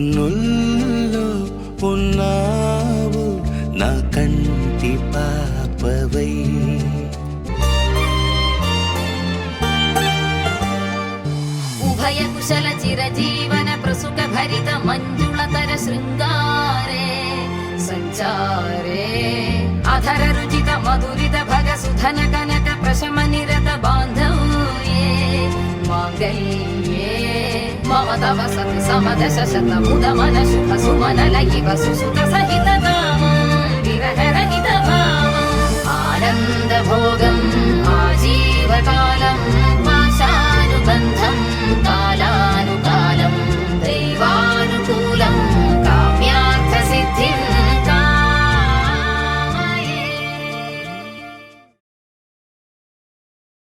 కన్నుల్లో ఉన్నావు నా కంటి పాపవై. ఉభయ కుశల చిరజీవన ప్రసుక భరిత మంజుళతర శృంగారే సంచారే అధర రుచిత మధురిత భగ సుధన కనక ప్రశమ నిరత బాంధవ్యే మాంగళ్యే మమ తవ సతి సమదశ శత ముద మన శుభ సుమన లయివ సుసుత సహిత